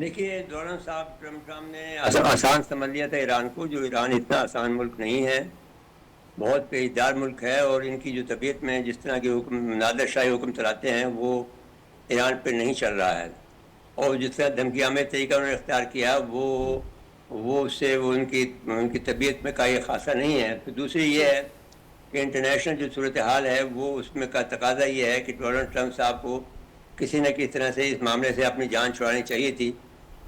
دیکھیے ڈونلڈ صاحب ٹرمپ نے آسان سمجھ لیا تھا ایران کو، جو ایران اتنا آسان ملک نہیں ہے، بہت پیچیدہ ملک ہے، اور ان کی جو طبیعت میں جس طرح کے حکم نادر شاہی حکم چلاتے ہیں وہ ایران پہ نہیں چل رہا ہے، اور جس طرح دھمکی آمیز طریقہ انہوں نے اختیار کیا وہ اس سے وہ ان کی طبیعت میں کا خاصہ نہیں ہے۔ پھر دوسری یہ جی ہے کہ انٹرنیشنل جو صورتحال ہے وہ اس میں کا تقاضا یہ ہے کہ ڈونلڈ ٹرمپ صاحب کو کسی نہ کسی طرح سے اس معاملے سے اپنی جان چھڑانی چاہیے تھی،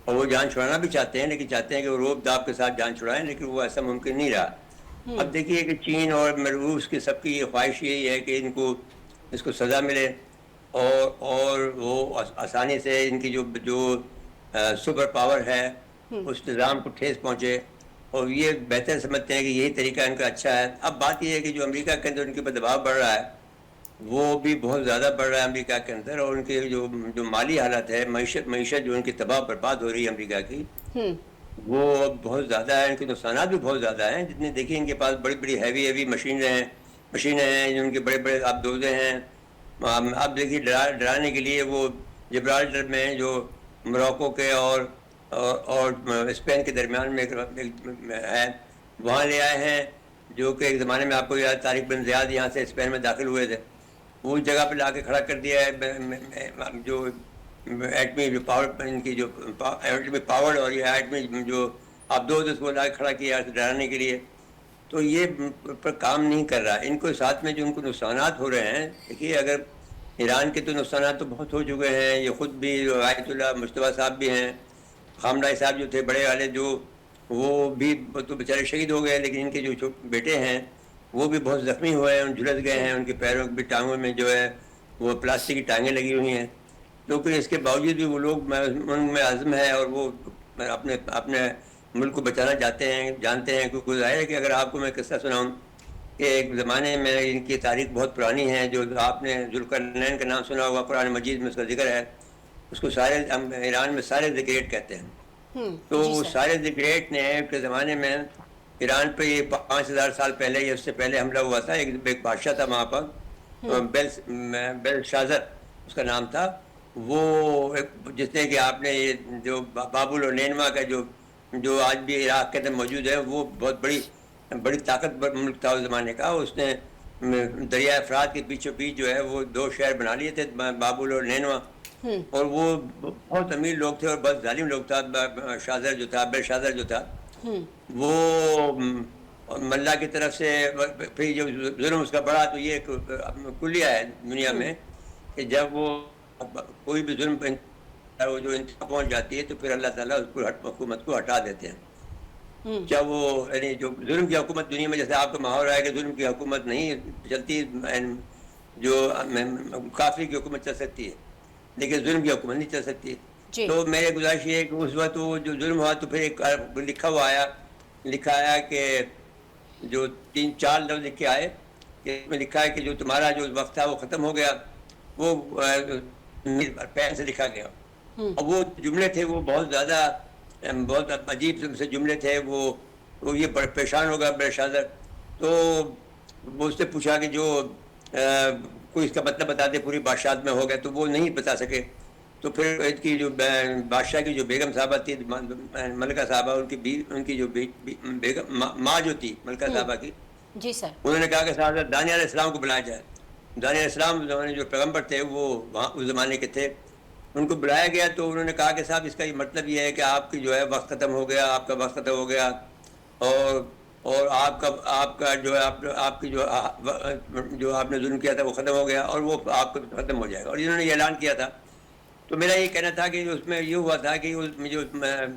اور وہ جان چھڑانا بھی چاہتے ہیں، لیکن چاہتے ہیں کہ وہ روب داب کے ساتھ جان چھڑائیں، لیکن وہ ایسا ممکن نہیں رہا۔ اب دیکھیے کہ چین اور روس کی سب کی یہ خواہش یہی ہے کہ اس کو سزا ملے، اور وہ آسانی سے ان کی جو سپر پاور ہے اس نظام کو ٹھیس پہنچے، اور یہ بہتر سمجھتے ہیں کہ یہی طریقہ ان کا اچھا ہے۔ اب بات یہ ہے کہ جو امریکہ کے اندر ان کے اوپر دباؤ بڑھ رہا ہے وہ بھی بہت زیادہ بڑھ رہا ہے امریکہ کے اندر، اور ان کے جو مالی حالت ہے، معیشت جو ان کی تباہ برباد ہو رہی ہے امریکہ کی، وہ بہت زیادہ ہے، ان کے نقصانات بھی بہت زیادہ ہیں۔ جتنے دیکھیے ان کے پاس بڑی بڑی ہیوی مشینیں ہیں، ان کے بڑے بڑے آبدوزے ہیں۔ اب دیکھیے ڈرانے کے لیے وہ جبرالٹر میں جو موراکو کے اور اسپین کے درمیان میں ہے، وہاں لے آئے ہیں، جو کہ ایک زمانے میں آپ کو یاد طارق بن زیاد یہاں سے اسپین میں داخل ہوئے تھے، وہ جگہ پہ لا کے کھڑا کر دیا ہے۔ جو ایٹمی جو پاور ان کی جو ایٹمی پاور اور یہ ایٹمی جو آبدوز اس کو لا کے کھڑا کیا ڈرانے کے لیے، تو یہ پر کام نہیں کر رہا۔ ان کو ساتھ میں جو ان کو نقصانات ہو رہے ہیں، دیکھیے اگر ایران کے تو نقصانات تو بہت ہو چکے ہیں، یہ خود بھی آیت اللہ مجتبیٰ صاحب بھی ہیں، خامنہئی صاحب جو تھے بڑے والے، وہ بھی تو بیچارے شہید ہو گئے، لیکن ان کے جو بیٹے ہیں وہ بھی بہت زخمی ہوئے ہیں، جھلس گئے جی ہیں، ان کے پیروں بھی ٹانگوں میں جو ہے وہ پلاسٹک کی ٹانگیں لگی ہوئی ہیں، لیکن اس کے باوجود بھی وہ لوگ ان میں عزم ہے، اور وہ اپنے ملک کو بچانا چاہتے ہیں، جانتے ہیں۔ کیونکہ ظاہر ہے کہ اگر آپ کو میں قصہ سناؤں کہ ایک زمانے میں ان کی تاریخ بہت پرانی ہے، جو آپ نے ذوالقرنین کا نام سنا ہوگا، قرآن مجید میں اس کا ذکر ہے، اس کو سارے ایران میں سارے دی گریٹ کہتے ہیں۔ جی تو سر سارے دی گریٹ نے کے زمانے میں ایران پہ یہ 5000 سال پہلے یا اس سے پہلے حملہ ہوا تھا۔ ایک بادشاہ تھا وہاں پر، بیل شازر اس کا نام تھا، وہ جس نے کہ آپ نے یہ جو بابل اور نینوا کا جو آج بھی عراق کے اندر موجود ہے، وہ بہت بڑی طاقتور ملک تھا اس زمانے کا۔ اس نے دریائے فرات کے بیچوں بیچ جو ہے وہ 2 شہر بنا لیے تھے، بابل اور نینوا، اور وہ بہت امیر لوگ تھے اور بہت ظالم لوگ تھا۔ شازر جو تھا، بیل شازر جو تھا، وہ ملا کی طرف سے پھر جو ظلم اس کا بڑا، تو یہ ایک کلیہ ہے دنیا میں کہ جب وہ کوئی بھی ظلم وہ جو انتہا پہنچ جاتی ہے تو پھر اللہ تعالیٰ اس کو حکومت کو ہٹا دیتے ہیں۔ جب وہ یعنی جو ظلم کی حکومت دنیا میں، جیسے آپ کا ماحول ہے کہ ظلم کی حکومت نہیں چلتی، جو کافی کی حکومت چل سکتی ہے لیکن ظلم کی حکومت نہیں چل سکتی۔ جی تو میرے گزارش یہ ہے کہ اس وقت وہ جو ظلم ہوا تو پھر ایک لکھا آیا کہ جو 3-4 لفظ لکھے آئے کہ اس میں لکھا ہے کہ جو تمہارا جو وقت تھا وہ ختم ہو گیا، وہ پین سے لکھا گیا، اور وہ جملے تھے وہ بہت زیادہ بہت عجیب سے جملے تھے۔ وہ یہ پریشان ہوگا بڑے شادر، تو وہ اس سے پوچھا کہ جو کوئی اس کا مطلب بتا دے پوری بادشاہت میں ہو گیا، تو وہ نہیں بتا سکے۔ تو پھر اس کی جو بادشاہ کی جو بیگم صاحبہ تھی، ملکہ صاحبہ، ان کی جو بیگم ماں جو تھی ملکہ صاحبہ کی، جی سر انہوں نے کہا کہ صاحب دانیہ علیہ السلام کو بلایا جائے۔ دانیہ علیہ السلام جو پیغمبر تھے وہ وہاں اس زمانے کے تھے، ان کو بلایا گیا، تو انہوں نے کہا کہ صاحب اس کا یہ مطلب یہ ہے کہ آپ کی جو ہے وقت ختم ہو گیا، آپ کا وقت ختم ہو گیا، اور آپ کا جو ہے آپ کی جو آپ نے ظلم کیا تھا وہ ختم ہو گیا، اور وہ آپ کا ختم ہو جائے گا، اور انہوں نے یہ اعلان کیا تھا۔ تو میرا یہ کہنا تھا کہ اس میں یہ ہوا تھا کہ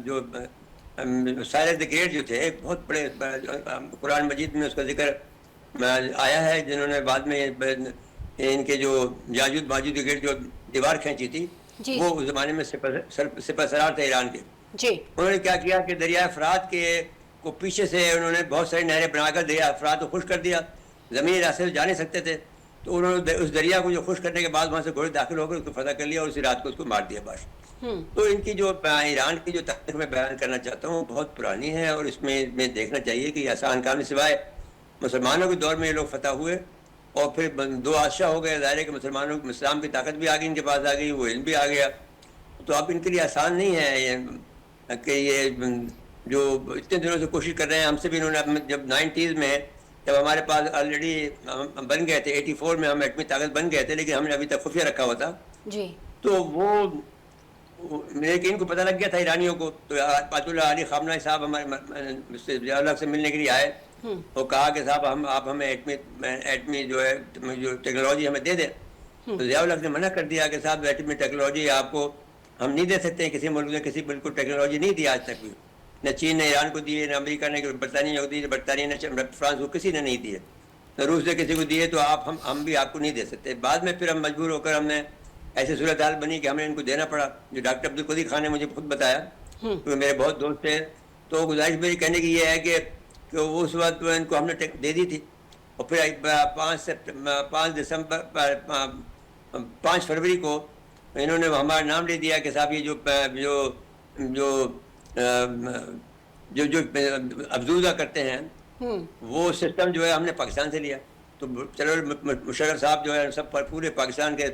جو سائر دی گریٹ جو تھے، بہت بڑے، قرآن مجید میں اس کا ذکر آیا ہے، جنہوں نے بعد میں ان کے جو یاجوج ماجوج کے گرد جو دیوار کھینچی تھی، جی وہ اس زمانے میں سپہ سالار تھے ایران کے۔ جی انہوں نے کیا کیا کہ دریائے فرات کو پیچھے سے انہوں نے بہت ساری نہریں بنا کر دریائے فرات کو خشک کر دیا، زمینی راستے سے جا نہیں سکتے تھے، تو انہوں نے اس دریا کو جو خشک کرنے کے بعد وہاں سے گھوڑے داخل ہو کر اس کو فتح کر لیا، اور اسی رات کو اس کو مار دیا باش۔ تو ان کی جو ایران کی جو تاریخ میں بیان کرنا چاہتا ہوں بہت پرانی ہے، اور اس میں دیکھنا چاہیے کہ یہ آسان کام نہیں، سوائے مسلمانوں کے دور میں یہ لوگ فتح ہوئے اور پھر 2 بادشاہ ہو گئے، ظاہر ہے کہ مسلمانوں اسلام کی طاقت بھی آ گئی، ان کے پاس آ گئی، وہ علم بھی آ گیا، تو اب ان کے لیے آسان نہیں ہے کہ یہ جو اتنے دنوں سے کوشش کر رہے ہیں. ہم سے بھی انہوں نے جب 90s میں جب ہمارے پاس آلریڈی بن گئے تھے 84 میں ہم ایٹمی طاقت بن گئے تھے, لیکن ہم نے ابھی تک خفیہ رکھا ہوا تھا. جی تو لیکن ان کو پتہ لگ گیا تھا ایرانیوں کو. تو آیت اللہ علی خامنہئی صاحب ہمارے ضیاء الحق سے ملنے کے لیے آئے اور کہا کہ صاحب آپ ہمیں ایٹمی جو ہے جو ٹیکنالوجی ہمیں دے دیں. تو ضیاء الحق نے منع کر دیا کہ صاحب ایٹمی ٹیکنالوجی آپ کو ہم نہیں دے سکتے ہیں. کسی ملک نے کسی بالکل ٹیکنالوجی نہیں دی آج تک بھی, نہ چین نے ایران کو دی ہے, نہ امریکہ نے برطانیہ کو دی ہے, برطانیہ نے فرانس کو کسی نے نہیں دی ہے, نہ روس نے کسی کو دی ہے. تو ہم بھی آپ کو نہیں دے سکتے. بعد میں پھر ہم مجبور ہو کر ہم نے ایسی صورتحال بنی کہ ہمیں ان کو دینا پڑا, جو ڈاکٹر عبدالقدیر خان نے مجھے خود بتایا کیونکہ میرے بہت دوست تھے. تو گزارش میری کہنے کی یہ ہے کہ وہ اس وقت ان کو ہم نے دے دی تھی, اور پھر 5 فروری کو انہوں نے ہمارا نام لے دیا کہ صاحب یہ جو افزودہ کرتے ہیں وہ سسٹم جو ہے ہم نے پاکستان سے لیا. تو چلو مشرف صاحب جو ہے سب پورے پاکستان کے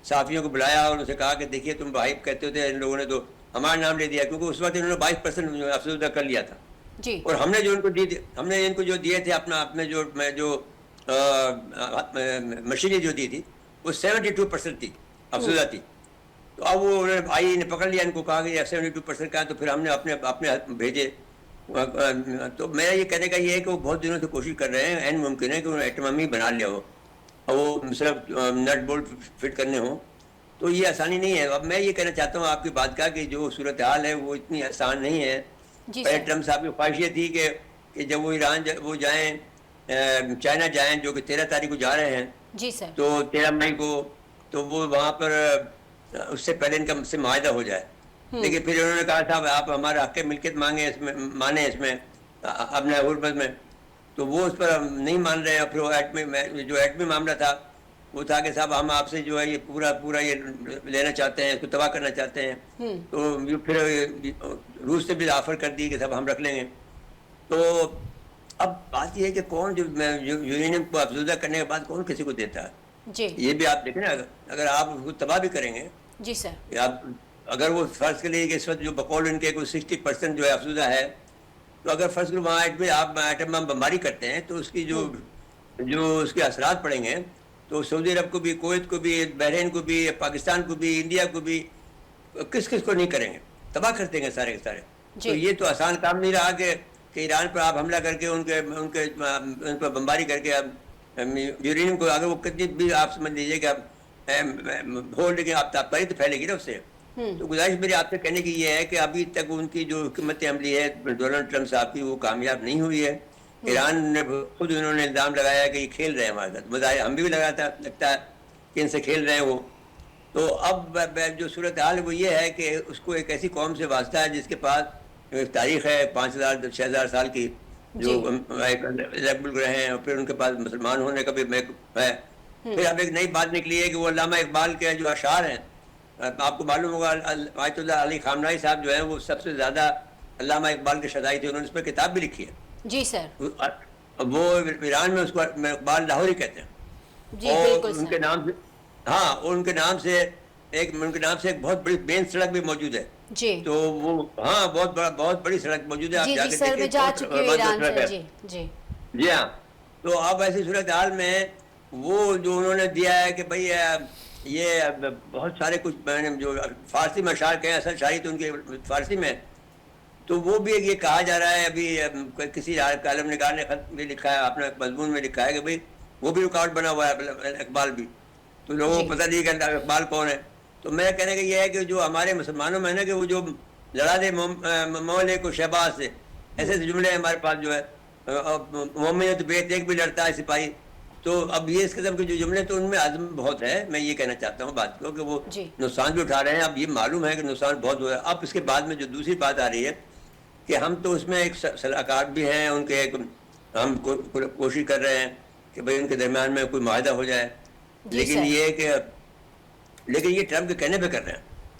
صحافیوں کو بلایا اور ان سے کہا کہ دیکھیے تم بھائی کہتے ہوتے ان لوگوں نے تو ہمارا نام لے دیا, کیونکہ اس وقت انہوں نے 22% افزودہ کر لیا تھا. اور ہم نے جو ان کو ہم نے ان کو جو دیے تھے اپنے جو مشینیں جو دی تھی وہ 72% تھی, افزودہ تھی. تو اب وہ آئی نے پکڑ لیا, ان کو کہا کہ 72% کا, تو پھر ہم نے اپنے بھیجے. تو میرا یہ کہنے کا یہ ہے کہ وہ بہت دنوں سے کوشش کر رہے ہیں, این ممکن ہے کہ انہوں نے ایٹم ہی بنا لیا ہو اور وہ صرف نٹ بولٹ فٹ کرنے ہوں. تو یہ آسانی نہیں ہے. اب میں یہ کہنا چاہتا ہوں آپ کی بات کا کہ جو صورتحال ہے وہ اتنی آسان نہیں ہے. پہلے ٹرمپ صاحب کی خواہش یہ تھی کہ جب وہ ایران وہ جائیں چائنا جائیں, جو کہ 13 تاریخ کو جا رہے ہیں, جی سر, تو 13 مئی کو, تو وہ وہاں پر اس سے پہلے ان کا سے معاہدہ ہو جائے. لیکن پھر انہوں نے کہا صاحب آپ ہمارا حق ملکیت مانیں اس میں اپنے غربت میں, تو وہ اس پر نہیں مان رہے ہیں. پھر وہ ایٹمی معاملہ تھا وہ تھا کہ صاحب ہم آپ سے جو ہے یہ پورا یہ لینا چاہتے ہیں, اس کو تباہ کرنا چاہتے ہیں. تو پھر روس سے بھی آفر کر دی کہ صاحب ہم رکھ لیں گے. تو اب بات یہ ہے کہ کون جو یورینیم کو افزودہ کرنے کے بعد کون کسی کو دیتا ہے. جی یہ بھی آپ دیکھیں نا, اگر آپ اس کو تباہ بھی کریں گے, جی سر, آپ اگر وہ فرض کے لیے کہ اس وقت جو بقول ان کے 60% جو ہے افزودہ ہے, تو اگر فرض کرو وہاں آپ ایٹم بم بمباری کرتے ہیں تو اس کی جو اس کے اثرات پڑیں گے, تو سعودی عرب کو بھی, کویت کو بھی, بحرین کو بھی, پاکستان کو بھی, انڈیا کو بھی, کس کو نہیں کریں گے, تباہ کر دیں گے سارے کے سارے. تو یہ تو آسان کام نہیں رہا کہ ایران پر آپ حملہ کر کے ان پر بمباری کر کے یورینیم کو, اگر وہ کتنی بھی آپ سمجھ لیجیے کہ ہو, لیکن آپ تابکاری تو پھیلے گی نا اس سے. تو گزارش میری آپ سے کہنے کی یہ ہے کہ ابھی تک ان کی جو حکمت عملی ہے ڈونلڈ ٹرمپ صاحب کی وہ کامیاب نہیں ہوئی ہے. ایران نے خود انہوں نے الزام لگایا کہ یہ کھیل رہے ہیں ہمارے ساتھ, مظاہر ہم بھی لگتا ہے کہ ان سے کھیل رہے ہیں وہ. تو اب جو صورتحال ہے وہ یہ ہے کہ اس کو ایک ایسی قوم سے واسطہ ہے جس کے پاس ایک تاریخ ہے 5000-6000 سال کی, جو رہے ہیں, اور پھر ان کے پاس مسلمان ہونے کا بھی ہے. پھر اب ایک نئی بات نکلی ہے کہ وہ علامہ اقبال کے جو اشعار ہیں, آپ کو معلوم ہوگا آیت اللہ علی خامنہئی صاحب جو ہیں وہ سب سے زیادہ علامہ اقبال کے شدائی تھے, انہوں نے اس پر کتاب بھی لکھی ہے. جی سر, وہ ایران میں اس کو اقبال لاہوری کہتے ہیں. جی اور ان کے نام سے, ہاں, اور ان کے نام سے ایک بہت بڑی مین سڑک بھی موجود ہے. جی, تو وہ ہاں بہت بڑی سڑک موجود ہے. آپ جا کے سر میں جا چکی ہوں ایران سے. جی جی جی ہاں. تو اب ایسی صورتحال میں وہ جو انہوں نے دیا ہے کہ بھائی یہ بہت سارے کچھ جو فارسی میں اشعار کہیں, اصل شاعری تو ان کے فارسی میں, تو وہ بھی یہ کہا جا رہا ہے ابھی کسی کالم نگار نے خط بھی لکھا ہے, اپنے مضمون میں لکھا ہے کہ بھائی وہ بھی رکاوٹ بنا ہوا ہے اقبال بھی. تو لوگوں کو پتہ نہیں کہ اقبال کون ہے. تو میرا کہنے کا یہ ہے کہ جو ہمارے مسلمانوں میں نا کہ وہ جو لڑا دے مولے کو شہباز سے, ایسے جملے ہیں ہمارے پاس جو ہے, مومن بیت ایک بھی لڑتا ہے سپاہی. تو اب یہ اس قسم کے جو جملے, تو ان میں عزم بہت ہے. میں یہ کہنا چاہتا ہوں بات کو کہ وہ نقصان بھی اٹھا رہے ہیں. اب یہ معلوم ہے کہ نقصان بہت ہوا ہے. اب اس کے بعد میں جو دوسری بات آ رہی ہے کہ ہم تو اس میں ایک صلاح کار بھی ہیں, ان کے ہم کوشش کر رہے ہیں کہ بھئی ان کے درمیان میں کوئی معاہدہ ہو جائے. لیکن یہ ٹرمپ کے کہنے پہ کر رہے ہیں.